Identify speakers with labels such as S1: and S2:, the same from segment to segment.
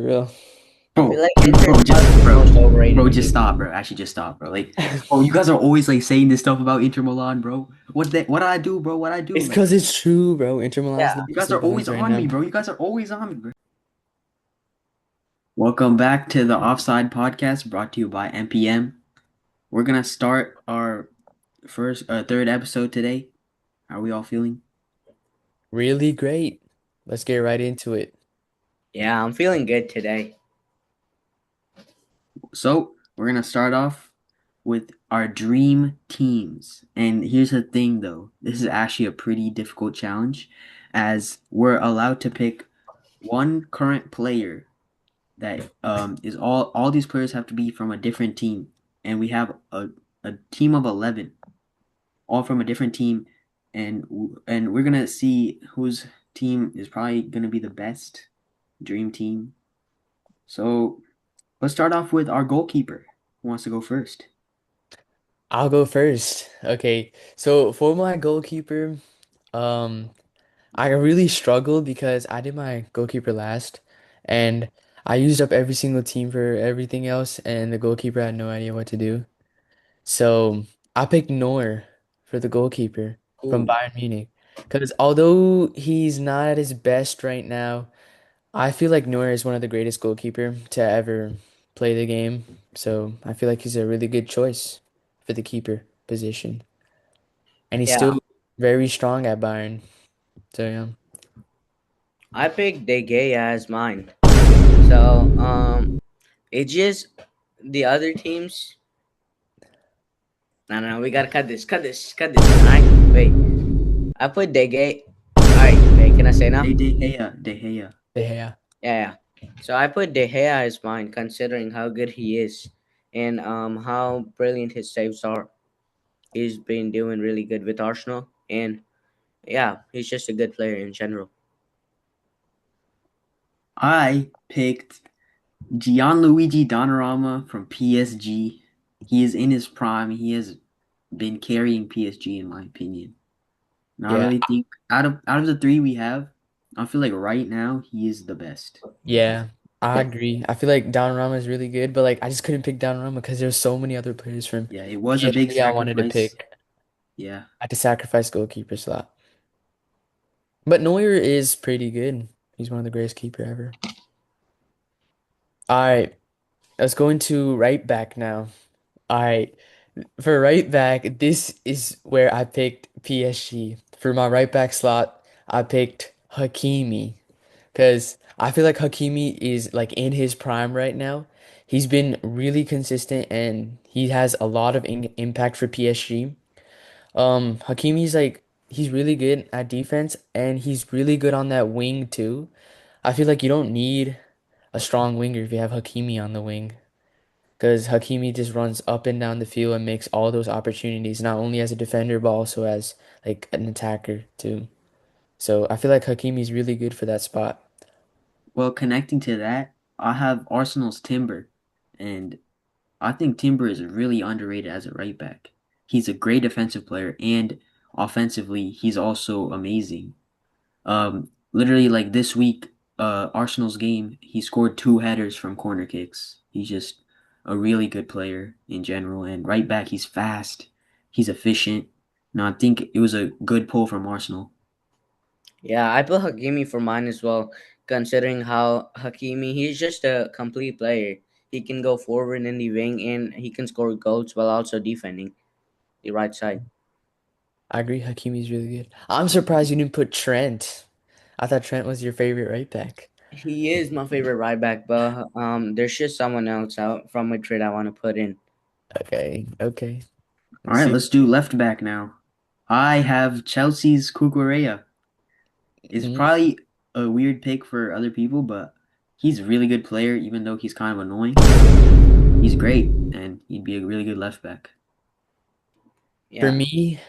S1: For real.
S2: I feel
S3: Bro,
S2: like Inter is
S3: just
S2: probably the most overrated
S3: bro, just
S2: team.
S3: stop, bro. Actually, just stop, bro. Like, oh, you guys are always like saying this stuff about Inter Milan, bro. What did I do, bro? What I do?
S1: It's
S3: Like,
S1: because it's true, bro. Inter Milan's
S2: Yeah,
S1: the
S3: you
S1: best
S3: guys
S1: in
S3: are
S1: the
S3: always
S1: world right
S3: on me,
S1: now.
S3: bro. You guys are always on me, bro. Welcome back to the Offside Podcast, brought to you by MPM. We're gonna start our third episode today. How are we all feeling?
S1: Really great. Let's get right into it.
S2: yeah, I'm feeling good today.
S3: So we're gonna start off with our dream teams. And here's the thing, though. This is actually a pretty difficult challenge, as we're allowed to pick one current player that is all these players have to be from a different team, and we have a team of 11, all from a different team, and we're gonna see whose team is probably gonna be the best dream team. So let's start off with our goalkeeper. Who wants to go first?
S1: I'll go first. Okay. So for my goalkeeper, um, I really struggled because I did my goalkeeper last and I used up every single team for everything else and the goalkeeper had no idea what to do. So I picked Neuer for the goalkeeper from
S3: Oh,
S1: Bayern Munich. Because although he's not at his best right now, I feel like Neuer is one of the greatest goalkeeper to ever play the game. So I feel like he's a really good choice for the keeper position. And he's
S2: Yeah,
S1: still very strong at Bayern. So yeah.
S2: I picked De Gea as mine. So, it's just the other teams. No, no, no, we gotta cut this. All right, wait. I put De Gea. All right, wait. Can I say now?
S3: De Gea, De Gea.
S1: Yeah.
S2: Yeah, yeah. So I put De Gea as mine, considering how good he is and how brilliant his saves are. He's been doing really good with Arsenal, and yeah, he's just a good player in general.
S3: I picked Gianluigi Donnarumma from PSG. He is in his prime. He has been carrying PSG in my opinion. And I
S1: Yeah.
S3: really think out of the three we have, I feel like right now he is the best.
S1: Yeah. I agree. I feel like Donnarumma is really good, but like I just couldn't pick Donnarumma because there's so many other players from
S3: Yeah, it was a big
S1: PSG I wanted to
S3: sacrifice.
S1: pick.
S3: Yeah.
S1: I had to sacrifice goalkeeper slot. But Neuer is pretty good. He's one of the greatest keeper ever. All right, let's go into right back now. All right, for right back, this is where I picked PSG. For my right back slot, I picked Hakimi because I feel like Hakimi is like in his prime right now. He's been really consistent and he has a lot of impact for PSG. Hakimi's like he's really good at defense and he's really good on that wing too. I feel like you don't need a strong winger if you have Hakimi on the wing. Because Hakimi just runs up and down the field and makes all those opportunities, not only as a defender, but also as like an attacker too. So I feel like Hakimi's really good for that spot.
S3: Well, connecting to that, I have Arsenal's Timber, and I think Timber is really underrated as a right back. He's a great defensive player, and offensively, he's also amazing. Literally like this week, Arsenal's game, he scored two headers from corner kicks. He's just a really good player in general, and right back, he's fast, he's efficient. No, I think it was a good pull from Arsenal.
S2: Yeah, I put Hakimi for mine as well, considering how Hakimi, he's just a complete player. He can go forward in the wing and he can score goals while also defending the right side.
S1: I agree, Hakimi's really good. I'm surprised you didn't put Trent. I thought Trent was your favorite right back.
S2: He is my favorite right back, but there's just someone else out from Madrid I want to put in.
S1: Okay, okay.
S3: All
S1: Let's
S3: right,
S1: see.
S3: let's do left back now. I have Chelsea's Cucurella. It's
S1: Mm,
S3: probably a weird pick for other people, but he's a really good player, even though he's kind of annoying. He's great, and he'd be a really good left back.
S1: For
S2: Yeah,
S1: me,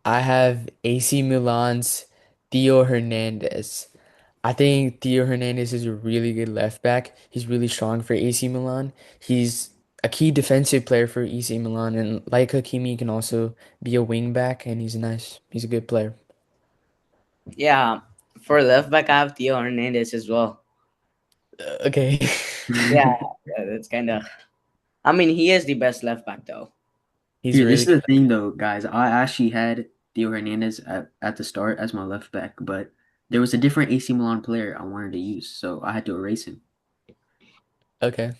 S1: I have AC Milan's Theo Hernandez. I think Theo Hernandez is a really good left back. He's really strong for AC Milan. He's a key defensive player for AC Milan, and like Hakimi, he can also be a wing back, and he's nice. He's a good player.
S2: yeah. For left back, I have Theo Hernandez as well.
S1: Okay.
S2: Yeah, that's kind of. I mean, he is the best left back though.
S1: He's
S3: Here, this
S1: really
S3: is the
S1: good.
S3: thing though, guys. I actually had Theo Hernandez at the start as my left back, but there was a different AC Milan player I wanted to use, so I had to erase him.
S1: Okay.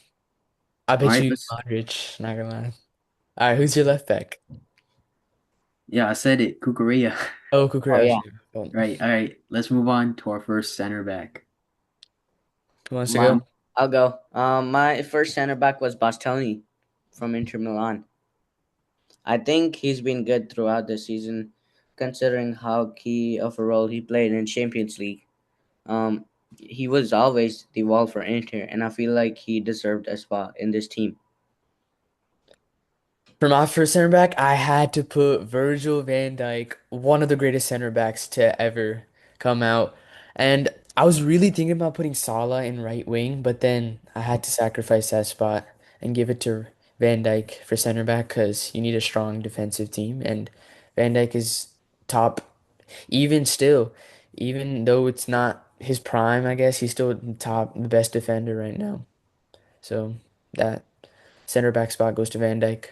S1: I
S3: All
S1: bet
S3: right,
S1: you
S3: let's.
S1: Modric, not gonna lie. All right, who's your left back?
S3: Yeah, I said it, Kukurea.
S1: Oh,
S2: Oh yeah.
S1: Kukureshi. Oh,
S3: Right, all right. Let's move on to our first center back.
S1: who wants to
S2: My,
S1: go?
S2: I'll go. My first center back was Bastoni from Inter Milan. I think he's been good throughout the season, considering how key of a role he played in Champions League. Um, he was always the wall for Inter, and I feel like he deserved a spot in this team.
S1: For my first center back, I had to put Virgil van Dijk, one of the greatest center backs to ever come out. And I was really thinking about putting Salah in right wing, but then I had to sacrifice that spot and give it to Van Dijk for center back because you need a strong defensive team. And Van Dijk is top, even still, even though it's not his prime, I guess, he's still top, the best defender right now. So that center back spot goes to Van Dijk.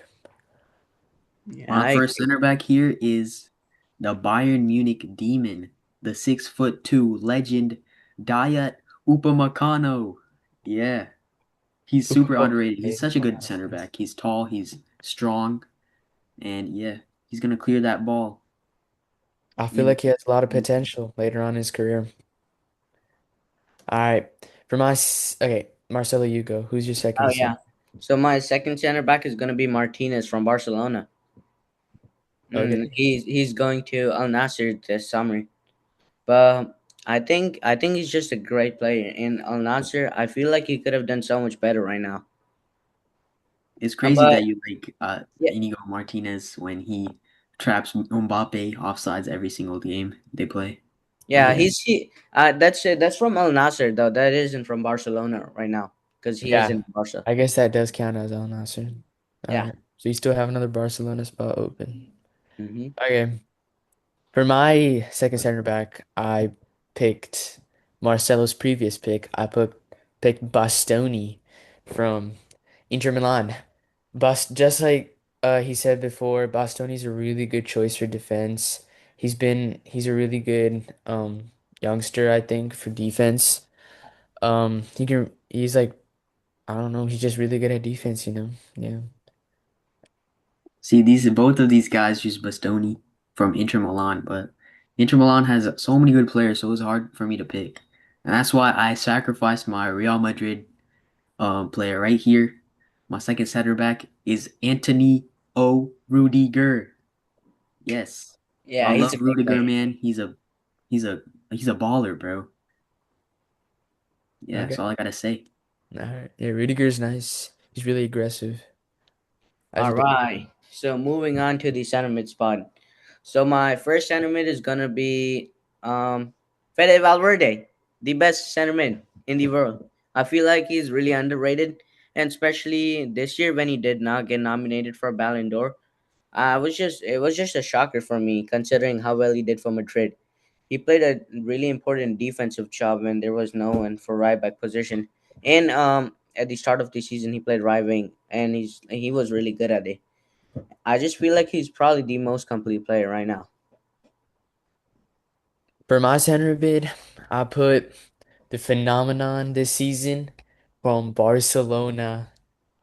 S2: Yeah,
S3: My
S2: I
S3: first
S2: agree.
S3: center back here is the Bayern Munich demon, the 6'2" legend, Dayot Upamecano. Yeah, he's super underrated. He's such a good center back. He's tall, he's strong, and yeah, he's gonna clear that ball.
S1: I feel
S3: In
S1: like he has a lot of potential later on in his career. All right. Okay, Marcelo, you go. Who's your
S2: Oh
S1: second
S2: yeah.
S1: center?
S2: So my second center back is gonna be Martinez from Barcelona.
S1: Okay.
S2: He's going to Al Nassr this summer, but I think he's just a great player. In Al Nassr, I feel like he could have done so much better right now.
S3: It's crazy
S2: But
S3: that you like
S2: yeah,
S3: Inigo Martinez when he traps Mbappe offsides every single game they play. But
S2: yeah,
S3: yeah,
S2: that's from Al Nassr though. That isn't from Barcelona right now because he is
S1: Yeah.
S2: in Barca.
S1: I guess that does count as Al Nassr. All
S2: Yeah.
S1: right. So you still have another Barcelona spot open.
S2: hmm
S1: Okay. For my second center back, I picked Marcelo's previous pick. Picked Bastoni from Inter Milan. Just like he said before, Bastoni's a really good choice for defense. He's a really good youngster, I think, for defense. He's like, I don't know, he's just really good at defense, you know. Yeah.
S3: see these both of these guys use Bastoni from Inter Milan, but Inter Milan has so many good players, so it was hard for me to pick, and that's why I sacrificed my Real Madrid player right here. My second center back is Anthony O. Rudiger. Yes,
S2: Yeah,
S3: I
S2: he's
S3: love
S2: a big
S3: Rudiger,
S2: player.
S3: man. He's a he's a baller, bro. Yeah,
S1: Okay.
S3: that's all I gotta say.
S1: All right. Yeah, Rudiger's nice. He's really aggressive as
S2: All
S1: a
S2: right. So moving on to the center mid spot. So my first center mid is gonna be Fede Valverde, the best center mid in the world. I feel like he's really underrated, and especially this year when he did not get nominated for a Ballon d'Or. It was just a shocker for me considering how well he did for Madrid. He played a really important defensive job when there was no one for right back position. And at the start of the season he played right wing and he was really good at it. I just feel like he's probably the most complete player right now.
S1: For my center bid, I put the phenomenon this season from Barcelona.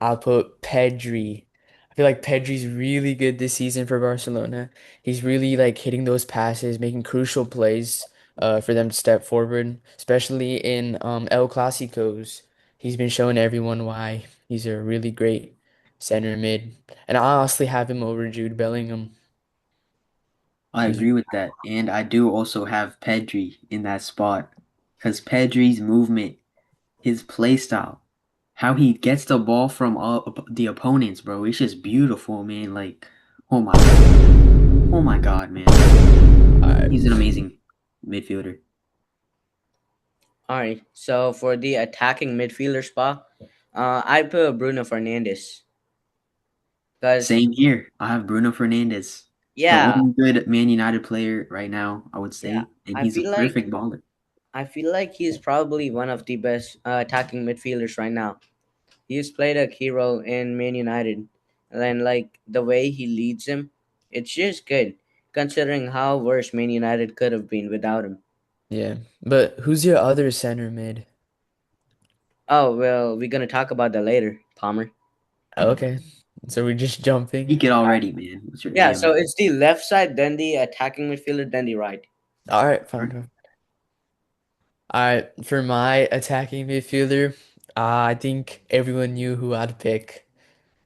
S1: I'll put Pedri. I feel like Pedri's really good this season for Barcelona. He's really like hitting those passes, making crucial plays for them to step forward, especially in El Clasicos. He's been showing everyone why he's a really great center mid. And I honestly have him over Jude Bellingham.
S3: I
S1: He's
S3: agree with that, and I do also have Pedri in that spot because Pedri's movement, his play style, how he gets the ball from all the opponents, bro, it's just beautiful, man. Like, oh my God, oh my God, man,
S1: uh,
S3: he's an amazing midfielder.
S2: All right. So for the attacking midfielder spot, I put Bruno Fernandes because
S3: Same here. I have Bruno Fernandes, the
S2: yeah,
S3: only good Man United player right now, I would
S2: yeah,
S3: say, and
S2: I
S3: he's a
S2: feel like
S3: perfect baller.
S2: I feel like he's probably one of the best attacking midfielders right now. He's played a key role in Man United, and like the way he leads him, it's just good considering how worse Man United could have been without him.
S1: Yeah. But who's your other center mid?
S2: Oh well, we're gonna talk about that later, Palmer.
S1: Okay. So we're just jumping.
S3: Speak it already, man. What's your
S2: Yeah,
S3: AM?
S2: so it's the left side, then the attacking midfielder, then the right.
S1: All right, fine, fine. All right, for my attacking midfielder, I think everyone knew who I'd pick.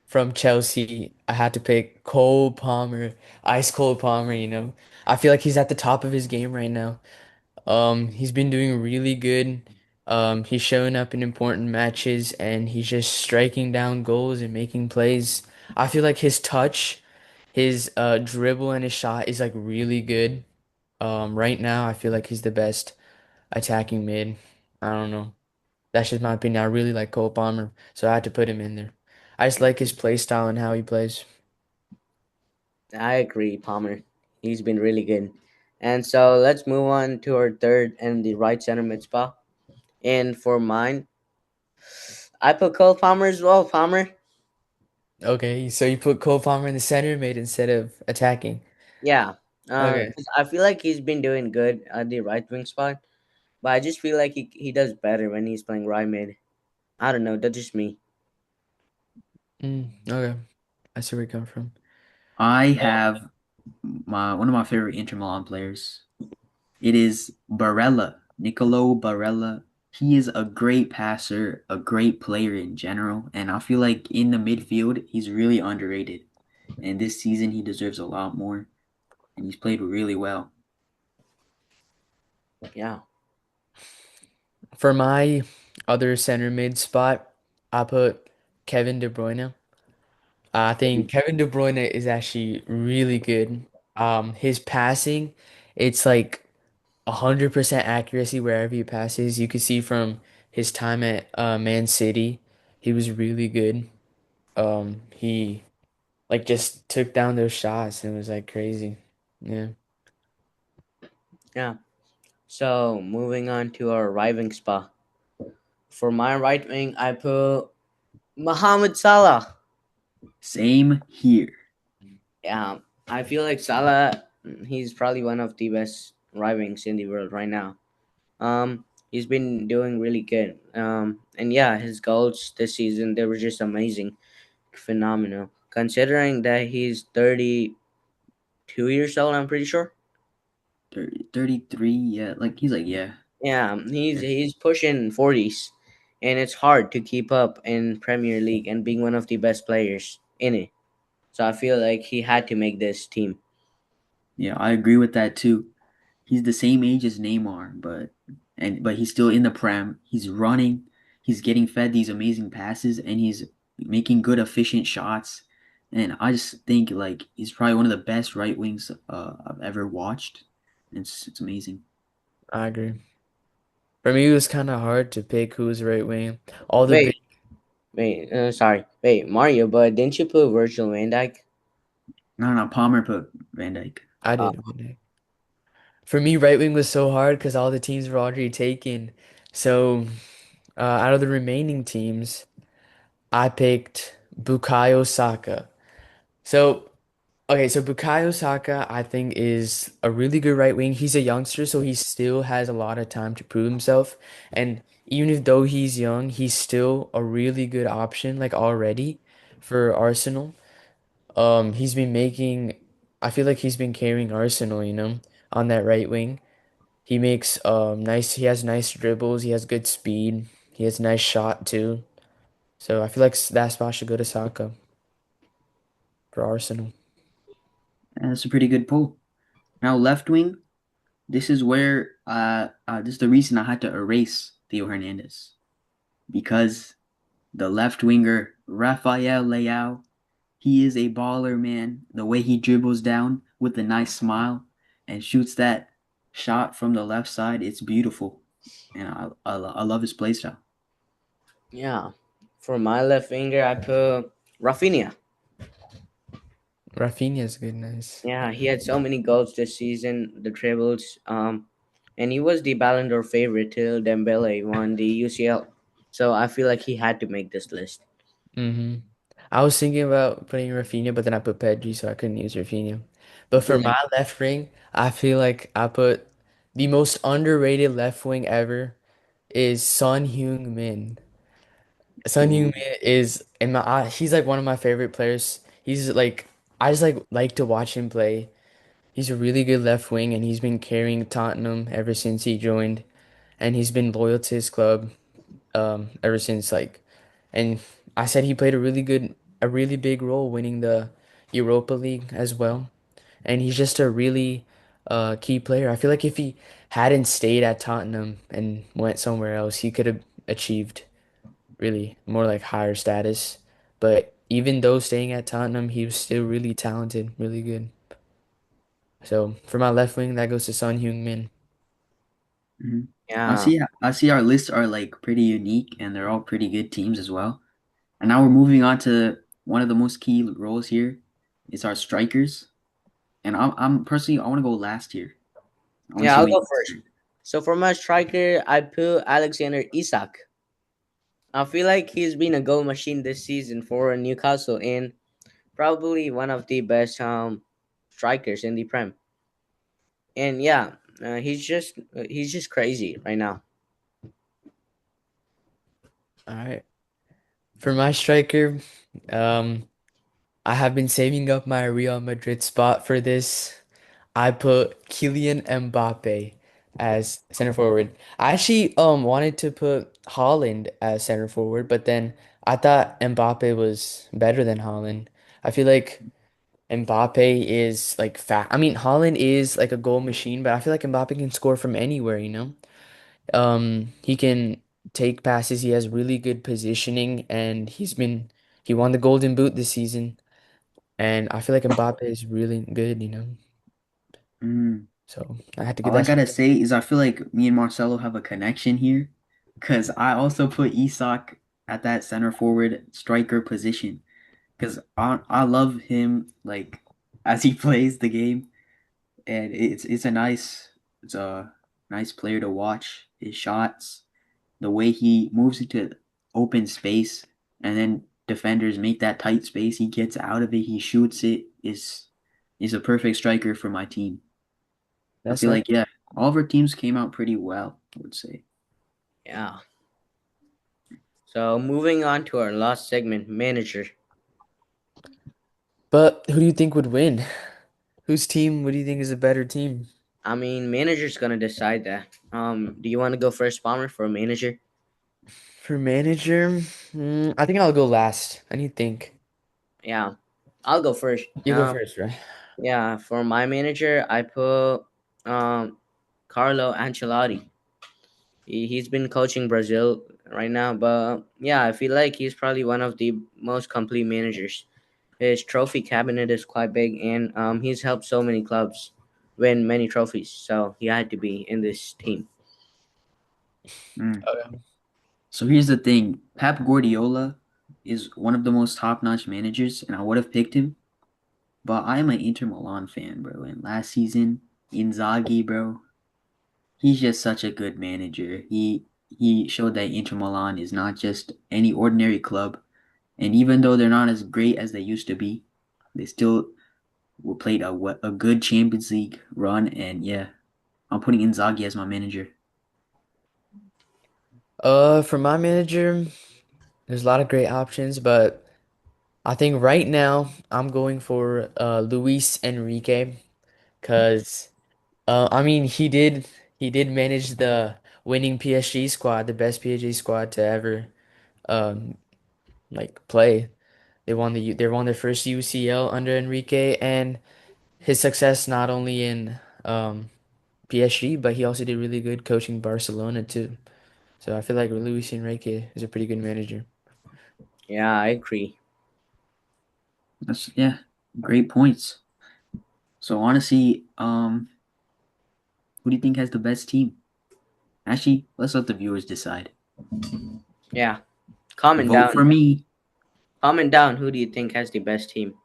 S1: From Chelsea, I had to pick Cole Palmer, Ice Cold Palmer, you know. I feel like he's at the top of his game right now. He's been doing really good. He's showing up in important matches and he's just striking down goals and making plays. I feel like his touch, his dribble and his shot is like really good. Right now I feel like he's the best attacking mid. I don't know. That's just my opinion. I really like Cole Palmer, so I had to put him in there. I just like his play style and how he plays.
S2: I agree, Palmer. He's been really good. And so let's move on to our third and the right center mid spot. And for mine, I put Cole Palmer as well. Palmer,
S1: Okay, so you put Cole Palmer in the center mid instead of attacking.
S2: yeah.
S1: Okay.
S2: 'Cause I feel like he's been doing good at the right wing spot, but I just feel like he does better when he's playing right mid. I don't know. That's just me.
S1: Okay. I see where you come from.
S3: I have my one of my favorite Inter Milan players. It is Barella, Nicolo Barella. He is a great passer, a great player in general, and I feel like in the midfield, he's really underrated. And this season, he deserves a lot more, and he's played really well.
S2: Yeah.
S1: For my other center mid spot, I put Kevin De Bruyne. I think Kevin De Bruyne is actually really good. His passing, it's like 100% accuracy wherever he passes. You could see from his time at Man City, he was really good. He like just took down those shots and it was like crazy. Yeah.
S2: Yeah. So moving on to our right wing spot. For my right wing, I put Mohamed Salah.
S3: Same here.
S2: Yeah, I feel like Salah. He's probably one of the best right wings in the world right now. He's been doing really good. And yeah, his goals this season they were just amazing, phenomenal. Considering that he's 32 years old, I'm pretty sure.
S3: 33, yeah, like he's like, yeah.
S2: Yeah,
S3: Yeah.
S2: he's pushing 40s, and it's hard to keep up in Premier League and being one of the best players in it. So I feel like he had to make this team.
S3: Yeah, I agree with that too. He's the same age as Neymar, but he's still in the prem. He's running. He's getting fed these amazing passes, and he's making good, efficient shots. And I just think like he's probably one of the best right wings I've ever watched. It's amazing.
S1: I agree. For me, it was kind of hard to pick who's right wing. All the big,
S2: Wait, sorry, wait, Mario, but didn't you put Virgil van Dijk?
S3: No, no, Palmer put Van Dijk.
S1: I
S2: Uh,
S1: did one day. For me, right wing was so hard because all the teams were already taken. So, out of the remaining teams, I picked Bukayo Saka. So, okay, so Bukayo Saka, I think, is a really good right wing. He's a youngster, so he still has a lot of time to prove himself. And even if though he's young, he's still a really good option, like already for Arsenal. He's been making, I feel like he's been carrying Arsenal, you know, on that right wing. He makes he has nice dribbles, he has good speed, he has nice shot too. So I feel like that spot should go to Saka for Arsenal.
S3: And that's a pretty good pull. Now left wing. This is where this is the reason I had to erase Theo Hernandez because the left winger Rafael Leao. He is a baller, man. The way he dribbles down with a nice smile and shoots that shot from the left side, it's beautiful. And I love his play style.
S2: yeah, for my left winger, I put Rafinha.
S1: Rafinha's good, nice.
S2: Yeah, he had so many goals this season, the dribbles, and he was the Ballon d'Or favorite till Dembele won the UCL. So I feel like he had to make this list.
S1: Hmm. I was thinking about putting Rafinha, but then I put Pedri, so I couldn't use Rafinha.
S3: I
S1: But
S3: feel
S1: for my
S3: like
S1: left wing, I feel like I put the most underrated left wing ever is Son Heung-min. Son
S3: ooh,
S1: Heung-min is in my he's like one of my favorite players. He's like I just like to watch him play. He's a really good left wing and he's been carrying Tottenham ever since he joined and he's been loyal to his club ever since and I said he played a really big role winning the Europa League as well. And he's just a really key player. I feel like if he hadn't stayed at Tottenham and went somewhere else, he could have achieved really more like higher status. But even though staying at Tottenham, he was still really talented, really good. So for my left wing, that goes to Son Heung-min.
S3: mhm.
S2: Yeah,
S3: I see our lists are like pretty unique and they're all pretty good teams as well. And now we're moving on to one of the most key roles here. It's our strikers. And I'm personally I want to go last here. I want to
S2: yeah,
S3: see
S2: I'll
S3: what you
S2: go first.
S3: think.
S2: So for my striker, I put Alexander Isak. I feel like he's been a goal machine this season for Newcastle and probably one of the best strikers in the Prem. And yeah, he's just crazy right now.
S1: All right. For my striker, um, I have been saving up my Real Madrid spot for this. I put Kylian Mbappe as center forward. I actually wanted to put Haaland as center forward, but then I thought Mbappe was better than Haaland. I feel like Mbappe is like fat. I mean, Haaland is like a goal machine, but I feel like Mbappe can score from anywhere, you know? He can take passes. He has really good positioning, and he won the Golden Boot this season. And I feel like Mbappe is really good, you know?
S3: Mm.
S1: So I had to get
S3: All I
S1: that.
S3: gotta say is I feel like me and Marcelo have a connection here, because I also put Isak at that center forward striker position, because I love him like as he plays the game, and it's a nice player to watch. His shots, the way he moves into open space, and then defenders make that tight space, he gets out of it, he shoots it, is a perfect striker for my team. I
S1: That's
S3: feel
S1: nice.
S3: like yeah, all of our teams came out pretty well, I would say.
S2: Yeah. So moving on to our last segment, manager.
S1: But who do you think would win? Whose team, what do you think is a better team?
S2: I mean, manager's gonna decide that. Do you want to go first, Palmer, for a manager?
S1: For manager, I think I'll go last. I need to think.
S2: Yeah, I'll go first.
S1: You go first, right?
S2: Yeah, for my manager, I put um Carlo Ancelotti. He's been coaching Brazil right now, but yeah, I feel like he's probably one of the most complete managers. His trophy cabinet is quite big, and he's helped so many clubs win many trophies. So he had to be in this team.
S3: Mm.
S1: Okay.
S3: So here's the thing, Pep Guardiola is one of the most top-notch managers, and I would have picked him, but I'm an Inter Milan fan, bro. And last season, Inzaghi, bro, he's just such a good manager. He showed that Inter Milan is not just any ordinary club, and even though they're not as great as they used to be, they still played a good Champions League run. And yeah, I'm putting Inzaghi as my manager.
S1: For my manager, there's a lot of great options, but I think right now I'm going for Luis Enrique because I mean he did manage the winning PSG squad, the best PSG squad to ever um play. They won their first UCL under Enrique and his success not only in PSG, but he also did really good coaching Barcelona too. So I feel like Luis Enrique is a pretty good manager.
S2: Yeah, I agree.
S3: That's yeah, great points. So honestly, who do you think has the best team? Actually, let's let the viewers decide.
S2: Yeah, comment
S3: Vote
S2: down.
S3: for me.
S2: Comment down. Who do you think has the best team?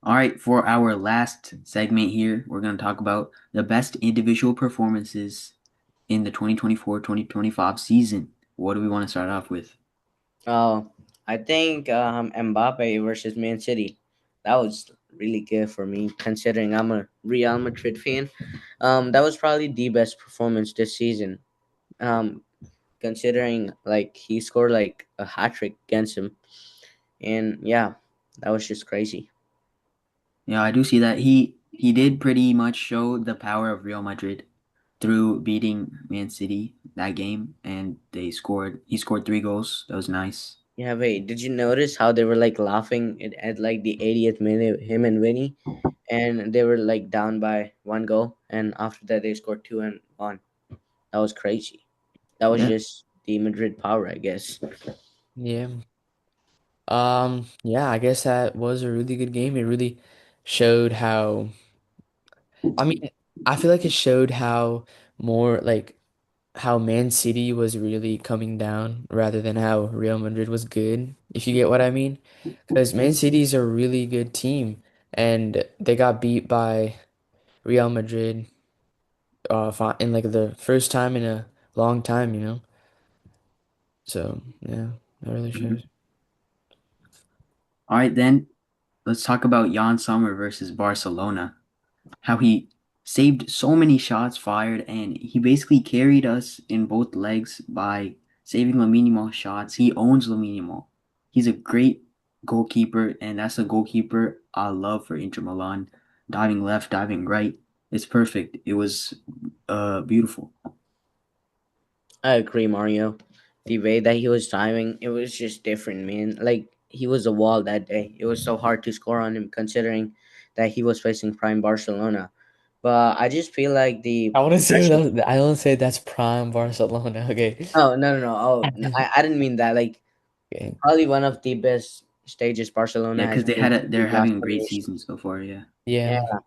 S3: All right, for our last segment here, we're going to talk about the best individual performances in the 2024-2025 season. What do we want to start off with?
S2: Oh, I think Mbappe versus Man City. That was really good for me, considering I'm a Real Madrid fan. That was probably the best performance this season. Um, considering like he scored like a hat trick against him, and yeah, that was just crazy.
S3: Yeah, I do see that he did pretty much show the power of Real Madrid through beating Man City that game, and he scored 3 goals. That was nice.
S2: Yeah, wait, did you notice how they were like laughing at like the 80th minute, him and Winnie, and they were like down by 1 goal, and after that they scored two and one. That was crazy. That was
S3: Yeah.
S2: just the Madrid power, I guess.
S1: Yeah. Yeah, I guess that was a really good game. It really showed how, I mean, I feel like it showed how more like how Man City was really coming down rather than how Real Madrid was good, if you get what I mean. Because Man City's a really good team and they got beat by Real Madrid in like the first time in a long time, you know? So, yeah, that really
S3: Mhm.
S1: shows.
S3: All right, then let's talk about Jan Sommer versus Barcelona. How he saved so many shots fired, and he basically carried us in both legs by saving Lamine Yamal shots. He owns Lamine Yamal. He's a great goalkeeper, and that's a goalkeeper I love for Inter Milan. Diving left, diving right. It's perfect. It was beautiful.
S2: I agree, Mario. The way that he was timing, it was just different, man. Like he was a wall that day. It was so hard to score on him, considering that he was facing prime Barcelona. But I just feel like the pressure.
S1: I don't say that's prime Barcelona, okay?
S2: Oh no! Oh, I didn't mean that. Like
S1: Okay.
S2: probably one of the best stages Barcelona
S3: Yeah,
S2: has
S3: because
S2: been in
S3: they're
S2: the last
S3: having a
S2: 10
S3: great
S2: years.
S3: season so far. Yeah.
S2: Yeah.
S1: Yeah.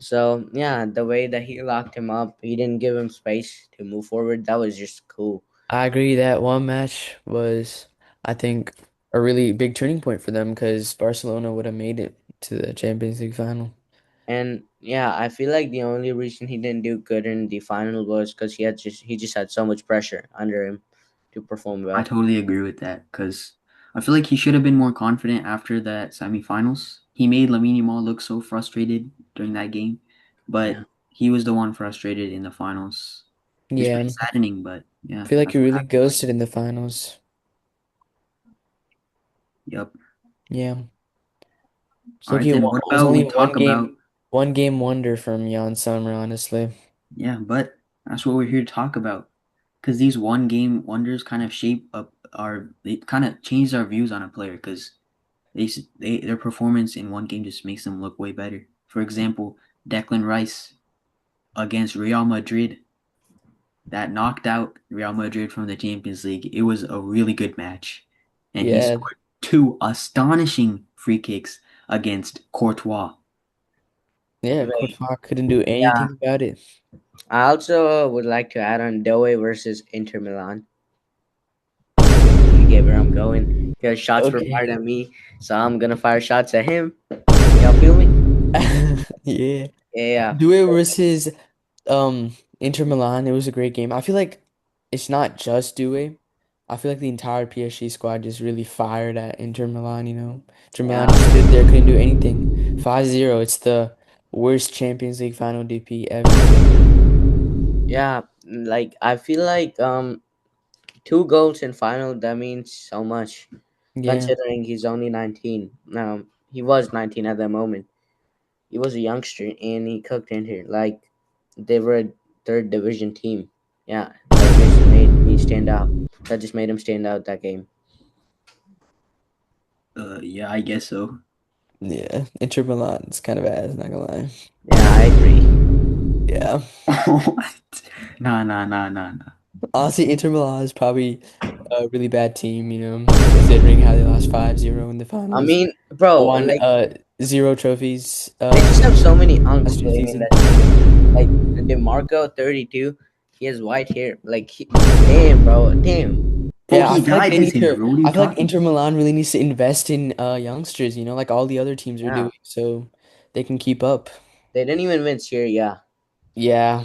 S2: So yeah, the way that he locked him up, he didn't give him space to move forward. That was just cool.
S1: I agree that one match was, I think, a really big turning point for them because Barcelona would have made it to the Champions League final.
S2: And yeah, I feel like the only reason he didn't do good in the final was because he just had so much pressure under him to perform
S3: I
S2: well.
S3: totally agree with that because I feel like he should have been more confident after that semifinals. He made Lamine Yamal look so frustrated during that game,
S2: Yeah.
S3: but he was the one frustrated in the finals. It's
S1: Yeah,
S3: pretty
S1: I
S3: saddening, but yeah,
S1: feel like he
S3: that's what
S1: really
S3: happened.
S1: ghosted in the finals.
S3: Yep.
S1: Yeah,
S3: All right, then what
S1: it was
S3: about
S1: only
S3: we talk about
S1: one game wonder from Jan Sommer, honestly.
S3: yeah, but that's what we're here to talk about because these one game wonders kind of shape up our it kind of changes our views on a player because their performance in one game just makes them look way better. For example, Declan Rice against Real Madrid that knocked out Real Madrid from the Champions League. It was a really good match. And he
S1: Yeah,
S3: scored two astonishing free kicks against Courtois.
S1: yeah,
S2: Wait,
S1: Courtois couldn't do
S2: yeah.
S1: anything about it.
S2: I also would like to add on Doe versus Inter Milan. You get where I'm going. Because shots were fired
S1: Okay.
S2: at me, so I'm gonna fire shots at him. Y'all feel me?
S1: Yeah.
S2: Yeah.
S1: Due versus Inter Milan, it was a great game. I feel like it's not just Due. I feel like the entire PSG squad just really fired at Inter Milan, you know. Inter Milan just
S2: Yeah.
S1: stood there, couldn't do anything. 5-0. It's the worst Champions League final DP ever.
S2: Yeah. Like I feel like 2 goals in final, that means so much,
S1: Yeah.
S2: considering he's only 19. Now he was 19 at that moment. He was a youngster and he cooked in here like they were a third division team. Yeah, that just made me stand out. That just made him stand out that game.
S3: Yeah, I guess so.
S1: Yeah. Inter Milan, it's kind of ass, not gonna lie.
S2: Yeah, I agree.
S1: Yeah.
S3: What? Nah, nah, nah, nah, nah.
S1: Honestly, Inter Milan is probably a really bad team, you know, considering how they lost 5-0 in the
S2: I
S1: finals.
S2: mean, bro,
S1: Won
S2: like
S1: zero trophies
S2: they just have so many unks
S1: last two
S2: playing in
S1: seasons.
S2: that team. Like DeMarco, 32, he has white hair. Like, damn, bro, damn.
S3: Oh,
S1: Yeah, I
S3: he
S1: feel like
S3: died
S1: they
S3: his
S1: need
S3: hair,
S1: to.
S3: bro. What are you
S1: I feel like
S3: talking
S1: Inter
S3: about?
S1: Milan really needs to invest in youngsters, like all the other teams are
S2: Yeah,
S1: doing, so they can keep up.
S2: they didn't even win Serie. Yeah,
S1: Yeah,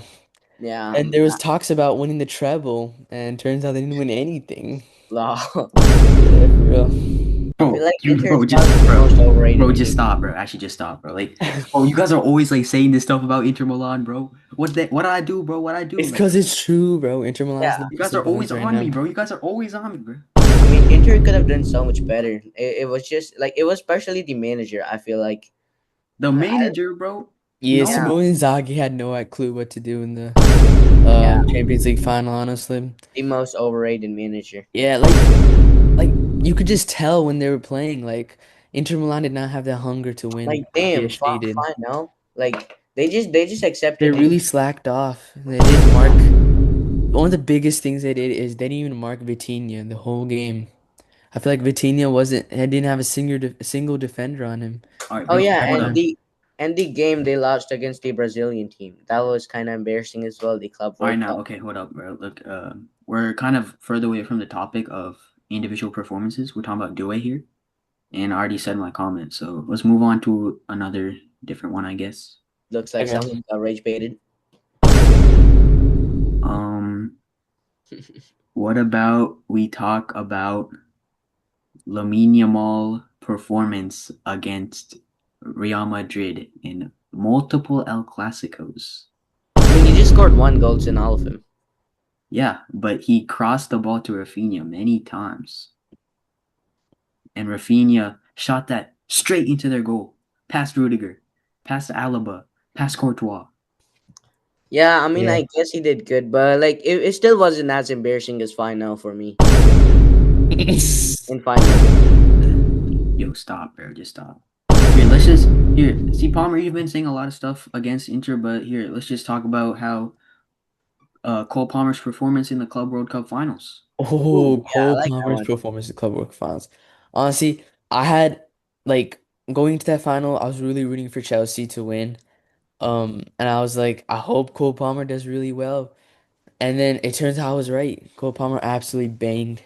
S2: yeah.
S1: and there was talks about winning the treble, and turns out they didn't win anything.
S2: Lol.
S1: Yeah, for real.
S2: I feel
S3: Bro,
S2: like
S3: you,
S2: Inter is
S3: bro,
S2: probably
S3: just,
S2: the
S3: bro,
S2: most overrated
S3: bro, just
S2: team.
S3: stop, bro. Actually, just stop, bro. Like, oh, you guys are always like saying this stuff about Inter Milan, bro. What did I do, bro? What I do?
S1: It's
S3: Like,
S1: because it's true, bro. Inter
S2: Yeah,
S1: Milan's the
S3: you
S1: best
S3: guys
S1: in
S3: are
S1: the
S3: always
S1: world right
S3: on me,
S1: now.
S3: bro. You guys are always on me, bro.
S2: I mean Inter could have done so much better. It was just like it was partially the manager. I feel like,
S3: The
S2: I,
S3: manager, bro.
S1: Yeah,
S2: yeah,
S3: No.
S1: Simone Inzaghi had no clue what to do in the
S2: yeah,
S1: Champions League final, honestly.
S2: the most overrated manager.
S1: Yeah, like you could just tell when they were playing. Like Inter Milan did not have the hunger to win
S2: Like
S1: like
S2: damn,
S1: PSG did.
S2: fine now. Like they just
S1: They
S2: accepted
S1: really
S2: defeat.
S1: slacked off. They didn't mark. One of the biggest things they did is they didn't even mark Vitinha the whole game. I feel like Vitinha wasn't. He didn't have a single defender on him
S3: All right,
S2: Oh
S3: bro.
S2: yeah,
S1: the
S3: Hold
S1: entire
S3: up.
S2: and the game they lost against the Brazilian team. That was kind of embarrassing as well. The Club
S3: All right,
S2: World
S3: now,
S2: Cup.
S3: okay, hold up, bro. Look, we're kind of further away from the topic of individual performances. We're talking about Due here, and I already said my comment. So let's move on to another different one, I guess.
S2: Looks like
S1: game.
S2: someone got rage baited.
S3: Um, what about we talk about Lamine Yamal performance against Real Madrid in multiple El Clasicos?
S2: I mean, he just scored one goal in all of them.
S3: Yeah, but he crossed the ball to Rafinha many times, and Rafinha shot that straight into their goal, past Rudiger, past Alaba, past Courtois.
S2: Yeah, I mean,
S1: Yeah.
S2: I guess he did good, but like it still wasn't as embarrassing as final for me in final.
S3: Yo, stop, bro, just stop. Here, let's just here. See, Palmer, you've been saying a lot of stuff against Inter, but here, let's just talk about how Cole Palmer's performance in the Club World Cup finals.
S2: Ooh,
S1: Oh,
S2: yeah, I
S1: Cole
S2: like that
S1: Palmer's
S2: one.
S1: performance at Club World Finals. Honestly, I had like going to that final, I was really rooting for Chelsea to win. And I was like, I hope Cole Palmer does really well. And then it turns out I was right. Cole Palmer absolutely banged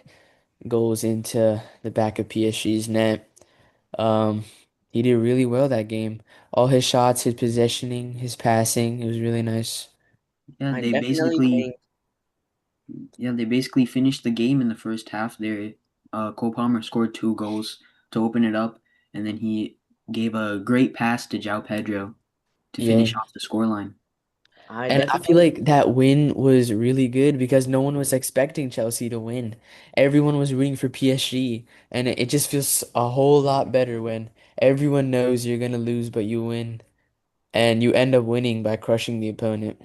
S1: goals into the back of PSG's net. Um, he did really well that game. All his shots, his positioning, his passing, it was really nice.
S3: Yeah,
S2: I
S3: they
S2: definitely
S3: basically
S2: think,
S3: yeah they basically finished the game in the first half. There, Cole Palmer scored 2 goals to open it up, and then he gave a great pass to João Pedro to
S1: Yeah.
S3: finish off the scoreline.
S2: I
S1: And I feel
S2: definitely
S1: like that win was really good because no one was expecting Chelsea to win. Everyone was rooting for PSG, and it just feels a whole lot better when everyone knows you're gonna lose, but you win, and you end up winning by crushing the opponent.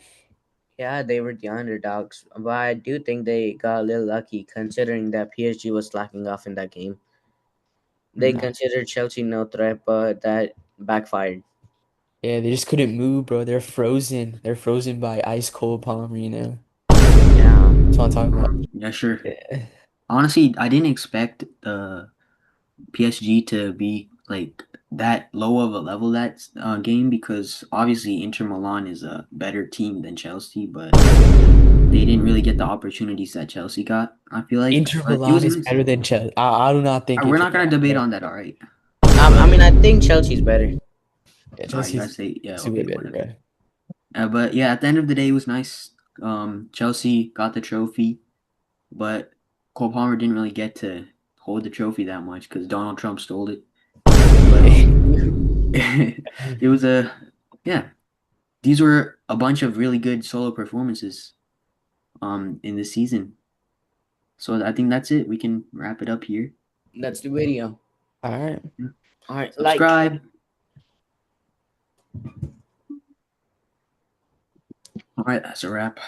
S2: Yeah, they were the underdogs, but I do think they got a little lucky considering that PSG was slacking off in that game. They
S3: Mhm.
S2: considered Chelsea no threat, but that backfired.
S1: Yeah, they just couldn't move, bro. They're frozen. They're frozen by ice cold Palmer.
S2: Yeah,
S1: That's what I'm talking about.
S3: Yeah, sure.
S1: Yeah.
S3: Honestly, I didn't expect the PSG to be like that low of a level that game because obviously Inter Milan is a better team than Chelsea, but they didn't really get the opportunities that Chelsea got. I feel like,
S1: Inter
S3: but it was
S1: Milan is
S3: nice.
S1: better than Chelsea. I do not think
S3: We're
S1: Inter
S3: not gonna
S1: Milan is
S3: debate
S1: better.
S3: on that, all right?
S2: I
S3: But
S2: mean, I think Chelsea's better.
S1: Yeah,
S3: all right, you guys
S1: Chelsea's
S3: say yeah,
S1: super
S3: okay,
S1: better,
S3: whatever.
S1: bro.
S3: But yeah, at the end of the day, it was nice. Chelsea got the trophy, but Cole Palmer didn't really get to hold the trophy that much because Donald Trump stole it. But
S1: Yeah.
S3: it was a yeah. These were a bunch of really good solo performances in the season. So I think that's it. We can wrap it up here.
S2: That's the video.
S1: All right.
S3: Yeah.
S2: All right, like.
S3: Subscribe. All right, that's a wrap.